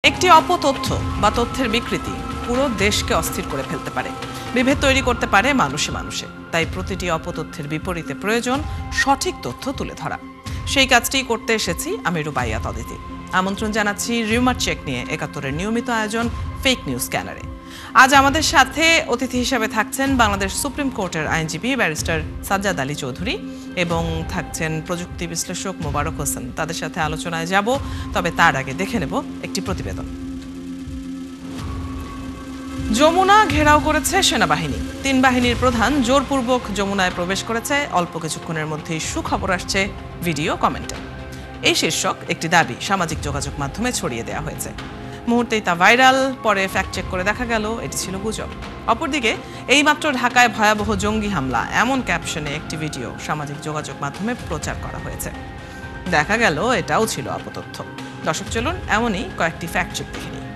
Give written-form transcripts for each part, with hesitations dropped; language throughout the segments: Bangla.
একটি অপতথ্য বা তথ্যের বিকৃতি পুরো দেশকে অস্থির করে ফেলতে পারে, বিভেদ তৈরি করতে পারে মানুষে মানুষে। তাই প্রতিটি অপতথ্যের বিপরীতে প্রয়োজন সঠিক তথ্য তুলে ধরা। সেই কাজটি করতে এসেছি আমি রুবাইয়াত অদিতি। আমন্ত্রণ জানাচ্ছি রিউমার চেক নিয়ে ৭১-এর নিয়মিত আয়োজন ফেক নিউজ স্ক্যানারে। আজ আমাদের সাথে অতিথি হিসেবে থাকছেন বাংলাদেশ সুপ্রিম কোর্টের আইনজীবী ব্যারিস্টার সাজ্জাদ আলী চৌধুরী এবং থাকছেন প্রযুক্তি বিশ্লেষক মোবারক হোসেন। তাদের সাথে আলোচনায় যাব, তবে তার আগে দেখে নেব একটি প্রতিবেদন। যমুনা ঘেরাও করেছে সেনাবাহিনী। ৩ বাহিনীর প্রধান জোরপূর্বক যমুনায় প্রবেশ করেছে। অল্প কিছুক্ষণের মধ্যেই সুখবর আসছে ভিডিও কমেন্টে। এই শীর্ষক একটি দাবি সামাজিক যোগাযোগ মাধ্যমে ছড়িয়ে দেওয়া হয়েছে। মুহূর্তেই তা ভাইরাল, পরে ফ্যাক্ট চেক করে দেখা গেল এটি ছিল গুজব। অপরদিকে এইমাত্র ঢাকায় ভয়াবহ জঙ্গি হামলা এমন ক্যাপশনে একটি ভিডিও সামাজিক যোগাযোগ মাধ্যমে প্রচার করা হয়েছে। দেখা গেল এটাও ছিল অপতথ্য। দর্শক চলুন এমনই কয়েকটি ফ্যাক্ট চেক দেখে নিই।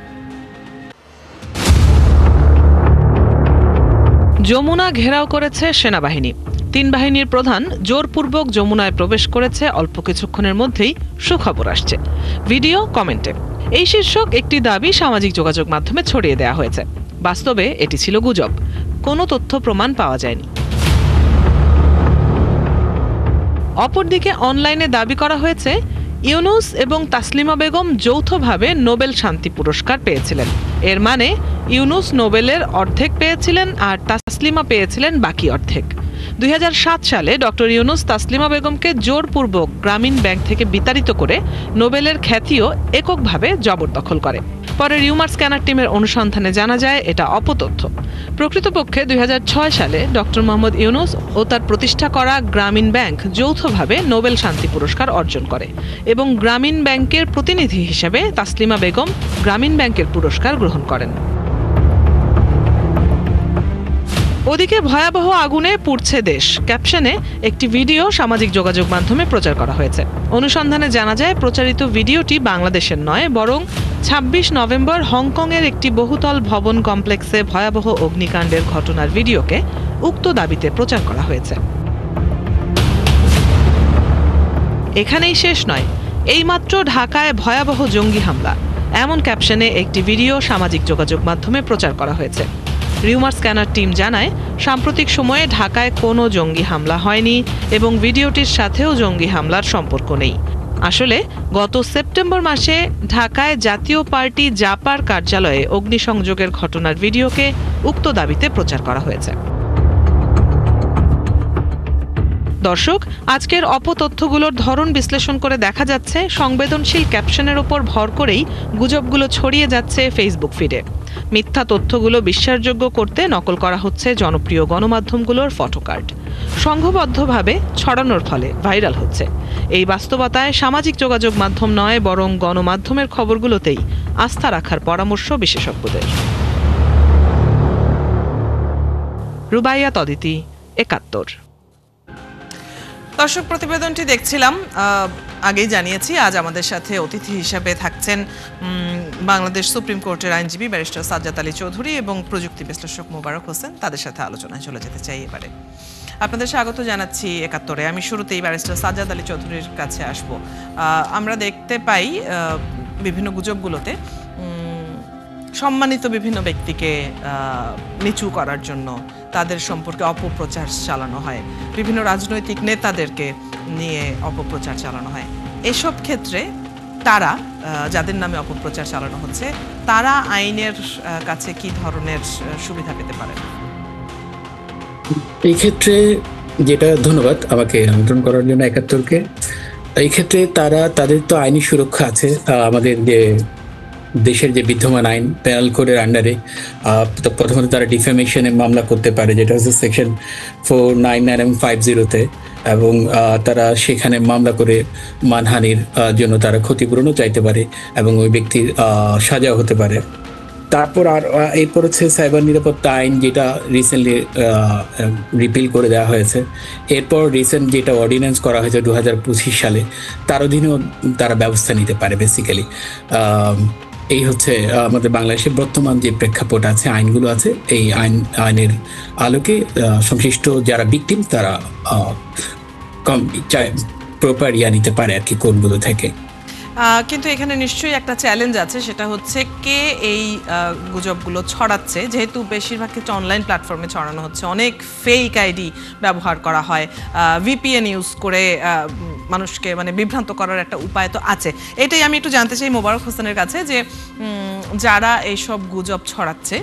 যমুনা ঘেরাও করেছে সেনাবাহিনী। ৩ বাহিনীর প্রধান জোরপূর্বক যমুনায় প্রবেশ করেছে। অল্প কিছুক্ষণের মধ্যেই সুখবর আসছে ভিডিও কমেন্টে। এই শীর্ষক একটি দাবি সামাজিক যোগাযোগ মাধ্যমে ছড়িয়ে দেওয়া হয়েছে। বাস্তবে এটি ছিল গুজব, কোনো তথ্য প্রমাণ পাওয়া যায়নি। অপরদিকে অনলাইনে দাবি করা হয়েছে ইউনুস এবং তাসলিমা বেগম যৌথভাবে নোবেল শান্তি পুরস্কার পেয়েছিলেন। এর মানে ইউনুস নোবেলের অর্ধেক পেয়েছিলেন আর তাসলিমা পেয়েছিলেন বাকি অর্ধেক। ২০০৭ সালে ডক্টর ইউনুস তাসলিমা বেগমকে জোরপূর্বক গ্রামীণ ব্যাংক থেকে বিতাড়িত করে নোবেলের খ্যাতিও এককভাবে জবরদখল করে। পরে রিউমার স্ক্যানার টিমের অনুসন্ধানে জানা যায় এটা অপতথ্য। প্রকৃতপক্ষে ২০০৬ সালে ডক্টর মোহাম্মদ ইউনুস ও তার প্রতিষ্ঠা করা গ্রামীণ ব্যাংক যৌথভাবে নোবেল শান্তি পুরস্কার অর্জন করে এবং গ্রামীণ ব্যাংকের প্রতিনিধি হিসেবে তাসলিমা বেগম গ্রামীণ ব্যাংকের পুরস্কার গ্রহণ করেন। ওদিকে ভয়াবহ আগুনে পুড়ছে দেশ ক্যাপশনে একটি ভিডিও সামাজিক যোগাযোগ মাধ্যমে প্রচার করা হয়েছে। অনুসন্ধানে জানা যায় প্রচারিত ভিডিওটি বাংলাদেশের নয়, বরং ২৬ নভেম্বর হংকংয়ের একটি বহুতল ভবন কমপ্লেক্সে ভয়াবহ অগ্নিকাণ্ডের ঘটনার ভিডিওকে উক্ত দাবিতে প্রচার করা হয়েছে। এখানেই শেষ নয়, এইমাত্র ঢাকায় ভয়াবহ জঙ্গি হামলা এমন ক্যাপশনে একটি ভিডিও সামাজিক যোগাযোগ মাধ্যমে প্রচার করা হয়েছে। রিউমার স্ক্যানার টিম জানায় সাম্প্রতিক সময়ে ঢাকায় কোনো জঙ্গি হামলা হয়নি এবং ভিডিওটির সাথেও জঙ্গি হামলার সম্পর্ক নেই। আসলে গত সেপ্টেম্বর মাসে ঢাকায় জাতীয় পার্টি জাপার কার্যালয়ে অগ্নিসংযোগের ঘটনার ভিডিওকে উক্ত দাবিতে প্রচার করা হয়েছে। দর্শক, আজকের অপতথ্যগুলোর ধরন বিশ্লেষণ করে দেখা যাচ্ছে সংবেদনশীল ক্যাপশনের ওপর ভর করেই গুজবগুলো ছড়িয়ে যাচ্ছে ফেসবুক ফিডে। মিথ্যা তথ্যগুলো বিশ্বাসযোগ্য করতে নকল করা হচ্ছে জনপ্রিয় গণমাধ্যমগুলোর ফটোকার্ড। সংঘবদ্ধভাবে ছড়ানোর ফলে ভাইরাল হচ্ছে। এই বাস্তবতায় সামাজিক যোগাযোগ মাধ্যম নয়, বরং গণমাধ্যমের খবরগুলোতেই আস্থা রাখার পরামর্শ বিশেষজ্ঞদের। রুবাইয়াত অদিতি, ৭১। দর্শক, প্রতিবেদনটি দেখছিলাম, আগেই জানিয়েছি আজ আমাদের সাথে অতিথি হিসেবে থাকছেন বাংলাদেশ সুপ্রিম কোর্টের আইনজীবী ব্যারিস্টার সাজ্জাদ আলী চৌধুরী এবং প্রযুক্তি বিশ্লেষক মোবারক হোসেন। তাদের সাথে আলোচনায় চলে যেতে চাই এবারে। আপনাদের স্বাগত জানাচ্ছি ৭১-এ। আমি শুরুতেই ব্যারিস্টার সাজ্জাদ আলী চৌধুরীর কাছে আসব। আমরা দেখতে পাই বিভিন্ন গুজবগুলোতে সম্মানিত বিভিন্ন ব্যক্তিকে নিচু করার জন্য তাদের সম্পর্কে অপপ্রচার চালানো হয়, বিভিন্ন রাজনৈতিক নেতাদেরকে নিয়ে অপপ্রচার চালানো হয়। এসব ক্ষেত্রে তারা যাদের নামে অপপ্রচার চালানো হচ্ছে তারা আইনের কাছে কি ধরনের সুবিধা পেতে পারে? এই ক্ষেত্রে যেটা, ধন্যবাদ আমাকে আমন্ত্রণ করার জন্য ৭১-কে। এই ক্ষেত্রে তাদের তো আইনি সুরক্ষা আছে। আমাদের যে দেশের যে বিদ্যমান আইন পেনাল কোডের আন্ডারে প্রথমত তারা ডিফেমেশনে মামলা করতে পারে, যেটা হচ্ছে সেকশন 499 এবং 50-তে, এবং তারা সেখানে মামলা করে মানহানির জন্য তারা ক্ষতিপূরণও চাইতে পারে এবং ওই ব্যক্তির সাজাও হতে পারে। তারপর এরপর হচ্ছে সাইবার নিরাপত্তা আইন, যেটা রিসেন্টলি রিপিল করে দেওয়া হয়েছে। এরপর রিসেন্ট যেটা অর্ডিন্যান্স করা হয়েছে 2025 সালে, তার অধীনেও তারা ব্যবস্থা নিতে পারে বেসিক্যালি। এই হচ্ছে আমাদের বাংলাদেশের বর্তমান যে প্রেক্ষাপট আছে, আইনগুলো আছে, এই আইনের আলোকে সংশ্লিষ্ট যারা ভিকটিম তারা প্রপার নিতে পারে আর কি কোনগুলো থেকে। কিন্তু এখানে নিশ্চয়ই একটা চ্যালেঞ্জ আছে, সেটা হচ্ছে কে এই গুজবগুলো ছড়াচ্ছে। যেহেতু বেশিরভাগ ক্ষেত্রে অনলাইন প্ল্যাটফর্মে ছড়ানো হচ্ছে, অনেক ফেক আইডি ব্যবহার করা হয়, ভিপিএন ইউজ করে মানুষকে মানে বিভ্রান্ত করার একটা উপায় তো আছে। এটাই আমি একটু জানতে চাই মোবারক হোসেনের কাছে, যে যারা এইসব গুজব ছড়াচ্ছে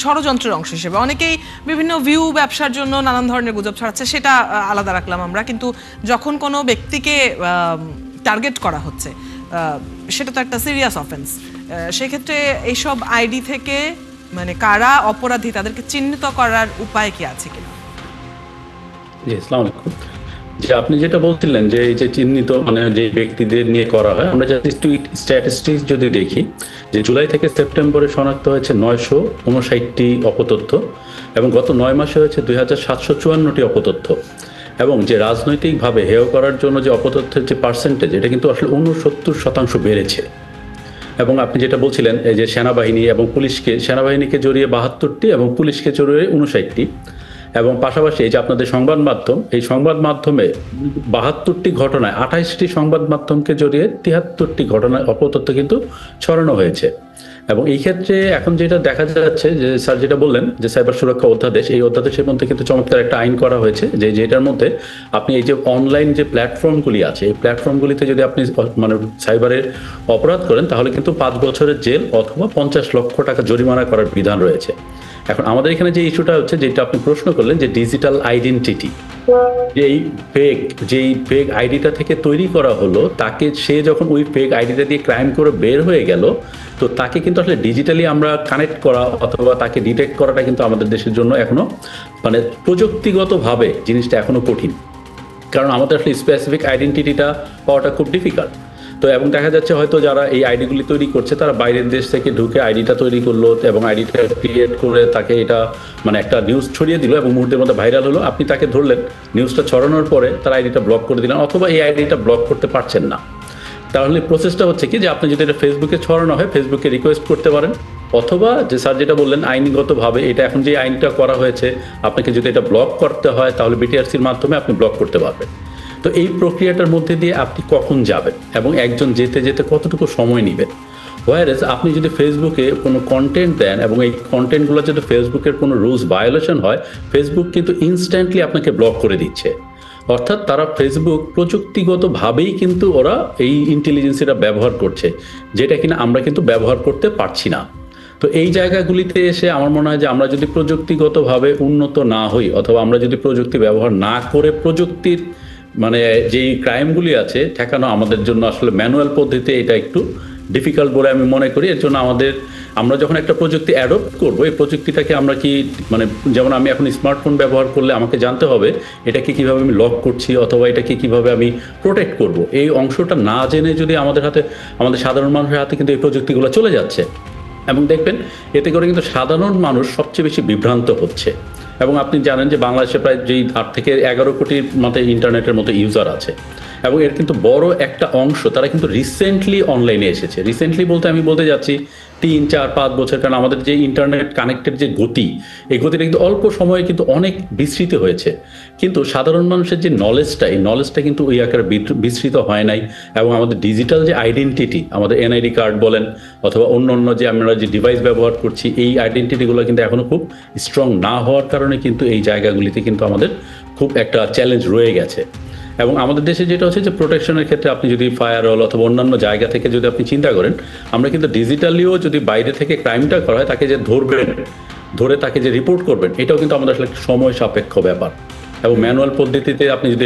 ষড়যন্ত্রের অংশ হিসেবে, অনেকেই বিভিন্ন ভিউ ব্যবসার জন্য নানান ধরনের গুজব ছড়াচ্ছে, সেটা আলাদা রাখলাম আমরা, কিন্তু যখন কোনো ব্যক্তিকে টার্গেট করা হচ্ছে সেটা তো একটা সিরিয়াস অফেন্স। সেক্ষেত্রে এইসব আইডি থেকে মানে কারা অপরাধী তাদেরকে চিহ্নিত করার উপায় কি আছে কিনা? জি, আসসালামু আলাইকুম। যে আপনি যেটা বলছিলেন যে এই যে চিহ্নিত মানে যে ব্যক্তিদের নিয়ে করা হয়, আমরা জাস্ট স্ট্যাটিস্টিক্স যদি দেখি যে জুলাই থেকে সেপ্টেম্বরে শনাক্ত হয়েছে 959টি অপতথ্য এবং গত 9 মাসে হয়েছে 2754টি অপতথ্য, এবং যে রাজনৈতিকভাবে হেয় করার জন্য যে অপতথ্যের যে পার্সেন্টেজ, এটা কিন্তু আসলে 69% বেড়েছে। এবং আপনি যেটা বলছিলেন এই যে সেনাবাহিনী এবং পুলিশকে, সেনাবাহিনীকে জড়িয়ে 72টি এবং পুলিশকে জড়িয়ে 59টি, এবং পাশাপাশি এই যে আপনাদের সংবাদ মাধ্যম, এই সংবাদ মাধ্যমে 72টি ঘটনায় 28টি সংবাদ মাধ্যমকে জড়িয়ে 73টি ঘটনায় অপতথ্য কিন্তু ছড়ানো হয়েছে। এবং এই ক্ষেত্রে এখন যেটা দেখা যাচ্ছে যে স্যার যেটা বললেন যে সাইবার সুরক্ষা অধ্যাদেশ, এই অধ্যাদেশের মধ্যে কিন্তু চমৎকার একটা আইন করা হয়েছে যে যেটার মধ্যে আপনি এই যে অনলাইন যে প্ল্যাটফর্মগুলি আছে, এই প্ল্যাটফর্মগুলিতে যদি আপনি মানে সাইবারের অপরাধ করেন তাহলে কিন্তু 5 বছরের জেল অথবা 50 লক্ষ টাকা জরিমানা করার বিধান রয়েছে। এখন আমাদের এখানে যে ইস্যুটা হচ্ছে, যেটা আপনি প্রশ্ন করলেন যে ডিজিটাল আইডেন্টিটি, যেই ফেক আইডিটা থেকে তৈরি করা হলো, তাকে সে যখন ওই ফেক আইডিটা দিয়ে ক্রাইম করে বের হয়ে গেল, তো তাকে কিন্তু আসলে ডিজিটালি আমরা কানেক্ট করা অথবা তাকে ডিটেক্ট করাটা কিন্তু আমাদের দেশের জন্য এখনো মানে প্রযুক্তিগতভাবে জিনিসটা এখনো কঠিন, কারণ আমাদের আসলে স্পেসিফিক আইডেন্টিটিটা পাওয়াটা খুব ডিফিকাল্ট। তো এবং দেখা যাচ্ছে হয়তো যারা এই আইডিগুলি তৈরি করছে তারা বাইরের দেশ থেকে ঢুকে আইডিটা তৈরি করলো এবং আইডিটা ক্রিয়েট করে তাকে এটা মানে একটা নিউজ ছড়িয়ে দিল এবং মুহূর্তের মধ্যে ভাইরাল হলো। আপনি তাকে ধরলেন, নিউজটা ছড়ানোর পরে তারা আইডিটা ব্লক করে দিলেন অথবা এই আইডিটা ব্লক করতে পারছেন না। তাহলে প্রসেসটা হচ্ছে কি যে আপনি যদি এটা ফেসবুকে ছড়ানো হয়, ফেসবুকে রিকোয়েস্ট করতে পারেন, অথবা যে স্যার যেটা বললেন আইনগতভাবে এটা এখন যে আইনটা করা হয়েছে, আপনাকে যদি এটা ব্লক করতে হয় তাহলে বিটিআরসির মাধ্যমে আপনি ব্লক করতে পারবেন। তো এই প্রক্রিয়াটার মধ্যে দিয়ে আপনি কখন যাবেন এবং একজন যেতে যেতে কতটুকু সময় নেবেন, ওয়ারেস আপনি যদি ফেসবুকে কোনো কন্টেন্ট দেন এবং এই কন্টেন্টগুলো যদি ফেসবুকের কোনো রুলস ভায়োলেশন হয়, ফেসবুক কিন্তু ইনস্ট্যান্টলি আপনাকে ব্লক করে দিচ্ছে। অর্থাৎ তারা ফেসবুক প্রযুক্তিগতভাবেই কিন্তু ওরা এই ইন্টেলিজেন্সিটা ব্যবহার করছে, যেটা কিনা আমরা কিন্তু ব্যবহার করতে পারছি না। তো এই জায়গাগুলিতে এসে আমার মনে হয় যে আমরা যদি প্রযুক্তিগতভাবে উন্নত না হই অথবা আমরা যদি প্রযুক্তি ব্যবহার না করে প্রযুক্তির মানে যেই ক্রাইমগুলি আছে ঠেকানো আমাদের জন্য আসলে ম্যানুয়াল পদ্ধতিতে এটা একটু ডিফিকাল্ট বলে আমি মনে করি। এর জন্য আমরা যখন একটা প্রযুক্তি অ্যাডপ্ট করবো, এই প্রযুক্তিটাকে আমরা কি মানে যেমন আমি এখন স্মার্টফোন ব্যবহার করলে আমাকে জানতে হবে এটাকে কিভাবে আমি লক করছি অথবা এটাকে কিভাবে আমি প্রোটেক্ট করব, এই অংশটা না জেনে যদি আমাদের সাধারণ মানুষের হাতে কিন্তু এই প্রযুক্তিগুলো চলে যাচ্ছে, এবং দেখবেন এতে করে কিন্তু সাধারণ মানুষ সবচেয়ে বেশি বিভ্রান্ত হচ্ছে। এবং আপনি জানেন যে বাংলাদেশে প্রায় যেই 8 থেকে 11 কোটির মতো ইন্টারনেটের মতো ইউজার আছে, এবং এর কিন্তু বড় একটা অংশ তারা কিন্তু রিসেন্টলি অনলাইনে এসেছে। রিসেন্টলি বলতে আমি বলতে যাচ্ছি 3, 4, 5 বছর, কারণ আমাদের যে ইন্টারনেট কানেক্টেড যে গতি, এই গতিটা কিন্তু অল্প সময়ে কিন্তু অনেক বিস্তৃত হয়েছে, কিন্তু সাধারণ মানুষের যে নলেজটা, এই নলেজটা কিন্তু ওই আকারে বিস্তৃত হয় নাই। এবং আমাদের ডিজিটাল যে আইডেন্টিটি, আমাদের এনআইডি কার্ড বলেন অথবা অন্য যে আমরা যে ডিভাইস ব্যবহার করছি, এই আইডেন্টিটিগুলো কিন্তু এখনো খুব স্ট্রং না হওয়ার কারণে কিন্তু এই জায়গাগুলিতে কিন্তু আমাদের খুব একটা চ্যালেঞ্জ রয়ে গেছে। এবং আমাদের দেশে যেটা হচ্ছে যে প্রোটেকশনের ক্ষেত্রে আপনি যদি ফায়ারওয়াল অথবা অন্যান্য জায়গা থেকে যদি আপনি চিন্তা করেন, আমরা কিন্তু ডিজিটালিও যদি বাইরে থেকে ক্রাইমটা করা হয়, তাকে যে ধরে তাকে যে রিপোর্ট করবেন, এটাও কিন্তু আমাদের আসলে একটা সময় সাপেক্ষ ব্যাপার। এবং ম্যানুয়াল পদ্ধতিতে আপনি যদি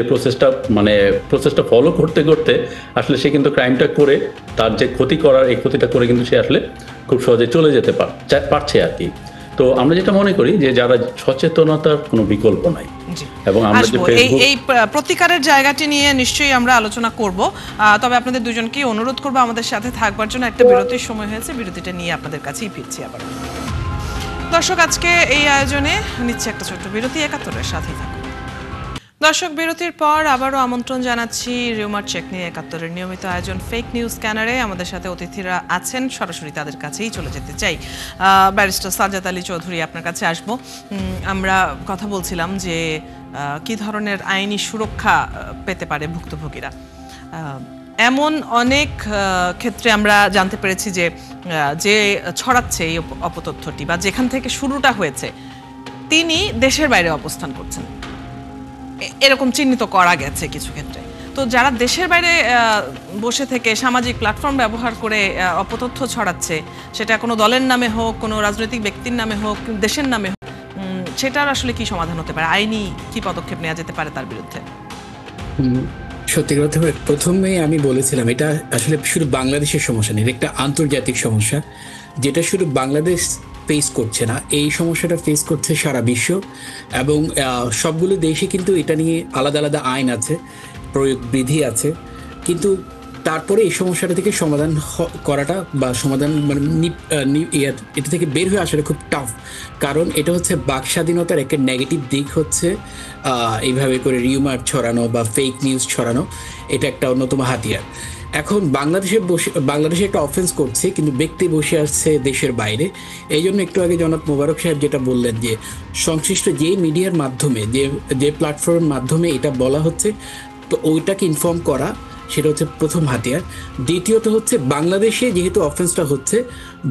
প্রসেসটা ফলো করতে করতে আসলে সে কিন্তু ক্রাইমটা করে তার যে ক্ষতি করার, এই ক্ষতিটা করে কিন্তু সে আসলে খুব সহজে চলে যেতে পারছে আর কি। তো আমরা যেটা মনে করি যে যারা সচেতনতার কোনো বিকল্প নাই, এবং আমরা যে এই প্রতিকারের জায়গাটি নিয়ে নিশ্চয়ই আমরা আলোচনা করব। তবে আপনাদের দুজনকে অনুরোধ করব আমাদের সাথে থাকবার জন্য। একটা বিরতির সময় হয়েছে, বিরতিটা নিয়ে আপনাদের কাছেই ফিরছি আবার। দর্শক, আজকে এই আয়োজনে নিচ্ছে একটা ছোট্ট বিরতি, 71-এর সাথেই থাকুন। দর্শক, বিরতির পর আবারও আমন্ত্রণ জানাচ্ছি রিউমার চেক নিয়ে 71-এর নিয়মিত আয়োজন ফেক নিউজ স্ক্যানারে। আমাদের সাথে অতিথিরা আছেন, সরাসরি তাদের কাছেই চলে যেতে চাই। ব্যারিস্টার সাজ্জাদ আলী চৌধুরী, আপনার কাছে আসব। আমরা কথা বলছিলাম যে কি ধরনের আইনি সুরক্ষা পেতে পারে ভুক্তভোগীরা। এমন অনেক ক্ষেত্রে আমরা জানতে পেরেছি যে যে ছড়াচ্ছে এই অপতথ্যটি বা যেখান থেকে শুরুটা হয়েছে তিনি দেশের বাইরে অবস্থান করছেন, এরকম চিহ্নিত করা গেছে কিছু ক্ষেত্রে। তো যারা দেশের বাইরে বসে থেকে সামাজিক প্ল্যাটফর্ম ব্যবহার করে অপতথ্য ছড়াচ্ছে, সেটা কোনো দলের নামে হোক, কোনো রাজনৈতিক ব্যক্তির নামে হোক, দেশের নামে হোক, সেটার আসলে কি সমাধান হতে পারে, আইনি কি পদক্ষেপ নেওয়া যেতে পারে তার বিরুদ্ধে? সত্যি কথা, প্রথমে আমি বলেছিলাম এটা আসলে শুধু বাংলাদেশের সমস্যা নেই, একটা আন্তর্জাতিক সমস্যা, যেটা শুধু বাংলাদেশ ফেস করছে না, এই সমস্যাটা ফেস করছে সারা বিশ্ব। এবং সবগুলো দেশে কিন্তু এটা নিয়ে আলাদা আলাদা আইন আছে, প্রয়োগ বিধি আছে, কিন্তু তারপরে এই সমস্যাটা থেকে সমাধান করাটা বা সমাধান মানে এটা থেকে বের হয়ে আসাটা খুব টাফ। কারণ এটা হচ্ছে বাক স্বাধীনতার একটা নেগেটিভ দিক হচ্ছে এইভাবে করে রিউমার ছড়ানো বা ফেক নিউজ ছড়ানো, এটা একটা অন্যতম হাতিয়ার। এখন বাংলাদেশে একটা অফেন্স করছে, কিন্তু ব্যক্তি বসে আসছে দেশের বাইরে। এই জন্য একটু আগে জনাব মোবারক সাহেব যেটা বললেন যে সংশ্লিষ্ট যে মিডিয়ার মাধ্যমে যে প্ল্যাটফর্মের মাধ্যমে এটা বলা হচ্ছে, তো ওইটাকে ইনফর্ম করা, সেটা হচ্ছে প্রথম হাতিয়ার। দ্বিতীয়ত হচ্ছে বাংলাদেশে যেহেতু অফেন্সটা হচ্ছে,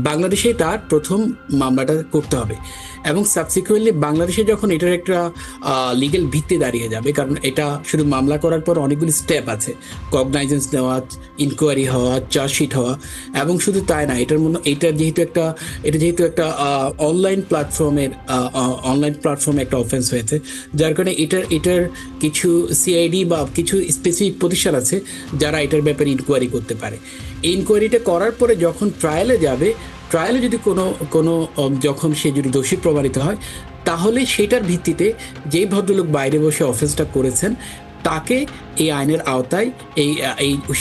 বাংলাদেশেই তার প্রথম মামলাটা করতে হবে। এবং সাবসিকুয়েন্টলি বাংলাদেশে যখন এটার একটা লিগ্যাল ভিত্তি দাঁড়িয়ে যাবে, কারণ এটা শুধু মামলা করার পর অনেকগুলি স্টেপ আছে, কগনাইজেন্স নেওয়া, ইনকোয়ারি হওয়া, চার্জশিট হওয়া, এবং শুধু তাই না, এটা যেহেতু একটা অনলাইন প্ল্যাটফর্মে একটা অফেন্স হয়েছে, যার কারণে এটার কিছু সিআইডি বা কিছু স্পেসিফিক প্রতিষ্ঠান আছে যারা এটার ব্যাপারে ইনকোয়ারি করতে পারে। এই ইনকোয়ারিটা করার পরে যখন ট্রায়ালে যাবে, ট্রায়ালে যদি যখন সে যদি দোষী প্রমাণিত হয়, তাহলে সেটার ভিত্তিতে যেই ভদ্রলোক বাইরে বসে অফেন্সটা করেছেন তাকে এই আইনের আওতায়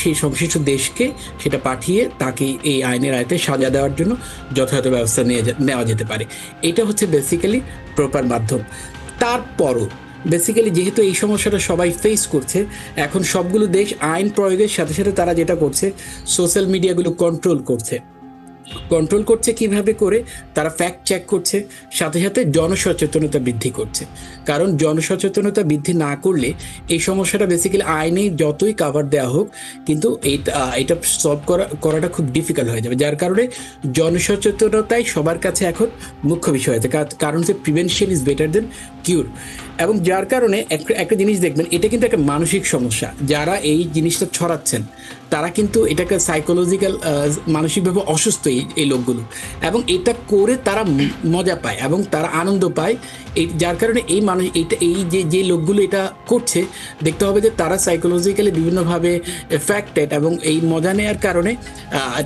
সেই সংশ্লিষ্ট দেশকে সেটা পাঠিয়ে তাকে এই আইনের আওতায় সাজা দেওয়ার জন্য যথাযথ ব্যবস্থা নেওয়া যেতে পারে। এটা হচ্ছে বেসিক্যালি প্রপার মাধ্যম। তারপরও বেসিক্যালি যেহেতু এই সমস্যাটা সবাই ফেস করছে, এখন সবগুলো দেশ আইন প্রয়োগের সাথে সাথে তারা যেটা করছে, সোশ্যাল মিডিয়াগুলো কন্ট্রোল করছে কিভাবে করে, তারা ফ্যাক্ট চেক করছে, সাথে সাথে জনসচেতনতা বৃদ্ধি করছে। কারণ জনসচেতনতা বৃদ্ধি না করলে এই সমস্যাটা বেসিক্যালি আইনে যতই কাভার দেওয়া হোক, কিন্তু এটা সলভ করাটা খুব ডিফিকাল্ট হয়ে যাবে। যার কারণে জনসচেতনতাই সবার কাছে এখন মুখ্য বিষয় হয়েছে, কারণ হচ্ছে প্রিভেনশন ইজ বেটার দেন কিউর। এবং যার কারণে একটা জিনিস দেখবেন, এটা কিন্তু একটা মানসিক সমস্যা। যারা এই জিনিসটা ছড়াচ্ছেন তারা কিন্তু এটাকে সাইকোলজিক্যাল মানসিকভাবে অসুস্থ এই লোকগুলো, এবং এটা করে তারা মজা পায় এবং তারা আনন্দ পায়। যার কারণে যে লোকগুলো এটা করছে, দেখতে হবে যে তারা সাইকোলজিক্যালি বিভিন্নভাবে এফেক্টেড, এবং এই মজা নেওয়ার কারণে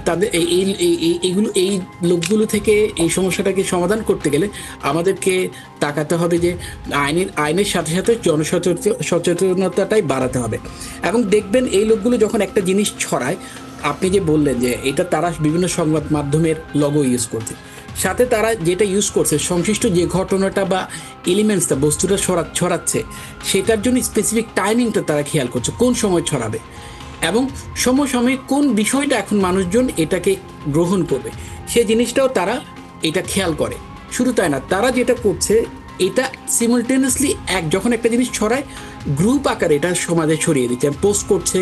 তাদের এই লোকগুলো থেকে এই সমস্যাটাকে সমাধান করতে গেলে আমাদেরকে তাকাতে হবে যে আইনের সাথে সাথে জনসচেতনতাটাই বাড়াতে হবে। এবং দেখবেন এই লোকগুলো যখন একটা জিনিস ছড়ায়, আপনি যে বললেন যে এটা তারা বিভিন্ন সংবাদ মাধ্যমের লগো ইউজ করছে, সাথে তারা যেটা ইউজ করছে সংশ্লিষ্ট যে ঘটনাটা বা এলিমেন্টসটা বস্তুটা ছড়াচ্ছে, সেটার জন্য স্পেসিফিক টাইমিংটা তারা খেয়াল করছে, কোন সময় ছড়াবে এবং সময়ে কোন বিষয়টা এখন মানুষজন এটাকে গ্রহণ করবে, সেই জিনিসটাও তারা এটা খেয়াল করে। শুধু তাই না, তারা যেটা করছে, এটা সিমultaneously যখন একটা জিনিস ছড়ায়, গ্রুপ আকারে এটা সমাজে ছড়িয়ে দিচ্ছে, পোস্ট করছে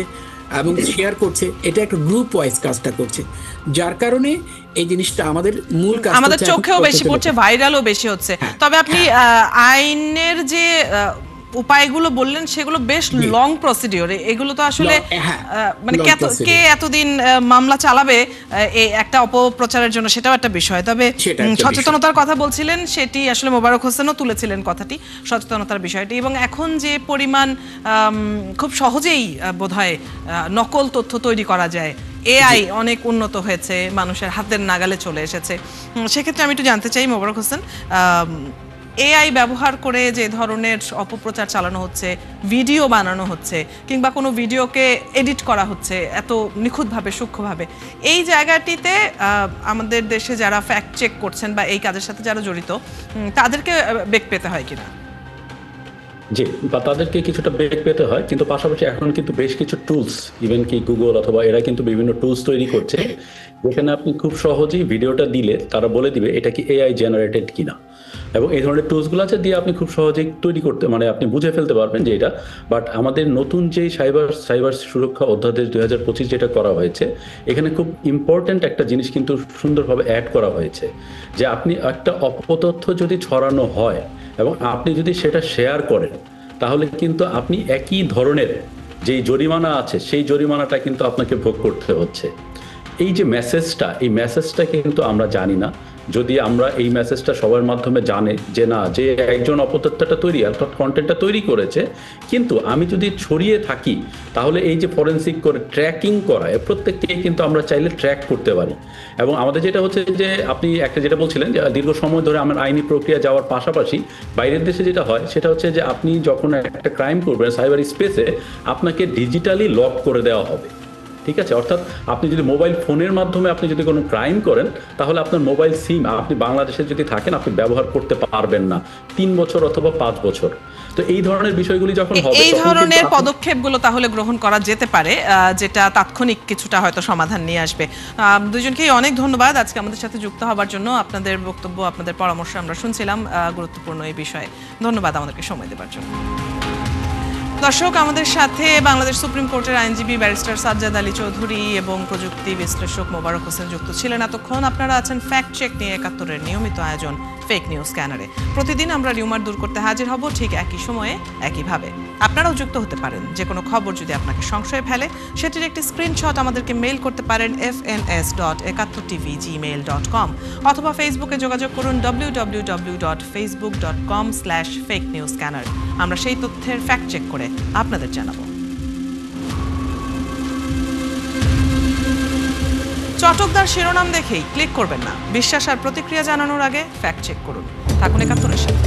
এবং শেয়ার করছে, এটা একটা গ্রুপ ওয়াইজ কাজটা করছে। যার কারণে এই জিনিসটা আমাদের মূল কাজ, আমাদের চোখেও বেশি পড়ছে, ভাইরালও বেশি হচ্ছে। তবে আপনি আইনের যে উপায়গুলো বললেন সেগুলো বেশ লং প্রসিডিওর, এগুলো তো আসলে মানে কে এতদিন মামলা চালাবে এই একটা অপপ্রচারের জন্য, সেটাও একটা বিষয়। তবে সচেতনতার কথা বলছিলেন, সেটি আসলে মোবারক হোসেনও তুলেছিলেন কথাটি, সচেতনতার বিষয়টি। এবং এখন যে পরিমাণ খুব সহজেই বোধহয় নকল তথ্য তৈরি করা যায়, এআই অনেক উন্নত হয়েছে, মানুষের হাতের নাগালে চলে এসেছে। সেক্ষেত্রে আমি একটু জানতে চাই মোবারক হোসেন, এআই ব্যবহার করে যে ধরনের অপপ্রচার চালানো হচ্ছে, ভিডিও বানানো হচ্ছে, কিংবা কোনো ভিডিওকে এডিট করা হচ্ছে এত নিখুঁতভাবে, সূক্ষ্মভাবে, এই জায়গাটিতে আমাদের দেশে যারা ফ্যাক্ট চেক করছেন বা এই কাজের সাথে যারা জড়িত, তাদেরকে বেগ পেতে হয় কিনা? জি, বা তাদেরকে কিছুটা ব্রেক পেতে হয়, কিন্তু পাশাপাশি এখন কিন্তু বেশ কিছু টুলস, ইভেন কি গুগল অথবা এরা কিন্তু বিভিন্ন টুলস তৈরি করছে, যেখানে আপনি খুব সহজেই ভিডিওটা দিলে তারা বলে দিবে এটা কি এআই জেনারেটেড কিনা। এবং এই ধরনের টুলসগুলো আছে দিয়ে আপনি খুব সহজেই তৈরি করতে মানে আপনি বুঝে ফেলতে পারবেন যে এটা। বাট আমাদের নতুন যে সাইবার সুরক্ষা অধ্যাদেশ 2025 যেটা করা হয়েছে, এখানে খুব ইম্পর্ট্যান্ট একটা জিনিস কিন্তু সুন্দরভাবে অ্যাড করা হয়েছে, যে আপনি একটা অপতথ্য যদি ছড়ানো হয় এবং আপনি যদি সেটা শেয়ার করেন, তাহলে কিন্তু আপনি একই ধরনের যেই জরিমানা আছে সেই জরিমানাটা কিন্তু আপনাকে ভোগ করতে হচ্ছে। এই যে মেসেজটা, এই মেসেজটা কিন্তু আমরা জানি না। যদি আমরা এই মেসেজটা সবার মাধ্যমে জানে যে না, যে একজন অপতথ্যটা তৈরি অর্থাৎ কন্টেন্টটা তৈরি করেছে, কিন্তু আমি যদি ছড়িয়ে থাকি, তাহলে এই যে ফরেনসিক করে ট্র্যাকিং করা, প্রত্যেককেই কিন্তু আমরা চাইলে ট্র্যাক করতে পারি। এবং আমাদের যেটা হচ্ছে যে আপনি একটা যেটা বলছিলেন যে দীর্ঘ সময় ধরে আমার আইনি প্রক্রিয়া যাওয়ার পাশাপাশি বাইরের দেশে যেটা হয় সেটা হচ্ছে যে আপনি যখন একটা ক্রাইম করবেন সাইবার স্পেসে, আপনাকে ডিজিটালি লক করে দেওয়া হবে। ঠিক আছে, অর্থাৎ আপনি যদি মোবাইল ফোনের মাধ্যমে আপনি যদি কোনো ক্রাইম করেন, তাহলে আপনার মোবাইল সিম আপনি বাংলাদেশে যদি থাকেন আপনি ব্যবহার করতে পারবেন না 3 বছর অথবা 5 বছর। তো এই ধরনের বিষয়গুলি যখন হবে, এই ধরনের পদক্ষেপগুলো তাহলে গ্রহণ করা যেতে পারে, যেটা তাৎক্ষণিক কিছুটা হয়তো সমাধান নিয়ে আসবে। দুজনকেই অনেক ধন্যবাদ আজকে আমাদের সাথে যুক্ত হওয়ার জন্য। আপনাদের বক্তব্য, আপনাদের পরামর্শ আমরা শুনছিলাম, গুরুত্বপূর্ণ এই বিষয়ে। ধন্যবাদ আমাদেরকে সময় দেওয়ার জন্য। দর্শক, আমাদের সাথে বাংলাদেশ সুপ্রিম কোর্টের আইনজীবী ব্যারিস্টার সাজ্জাদ আলী চৌধুরী এবং প্রযুক্তি বিশ্লেষক মোবারক হোসেন যুক্ত ছিলেন এতক্ষণ। আপনারা আছেন ফ্যাক্ট চেক নিয়ে ৭১-এর নিয়মিত আয়োজন ফেক নিউজ স্ক্যানারে। প্রতিদিন আমরা রিউমার দূর করতে হাজির হব ঠিক একই সময়ে একইভাবে। আপনারাও যুক্ত হতে পারেন। যে কোনো খবর যদি আপনাকে সংশয়ে ফেলে, সেটির একটি স্ক্রিনশট আমাদেরকে মেইল করতে পারেন fns.71tv@gmail.com অথবা ফেসবুকে যোগাযোগ করুন www.facebook.com/fakenewsscanner। আমরা সেই তথ্যের ফ্যাক্ট চেক করে আপনাদের জানাবো। চটকদার শিরোনাম দেখেই ক্লিক করবেন না। বিশ্বাস আর প্রতিক্রিয়া জানানোর আগে ফ্যাক্ট চেক করুন। থাকুন ৭১-এর সাথে।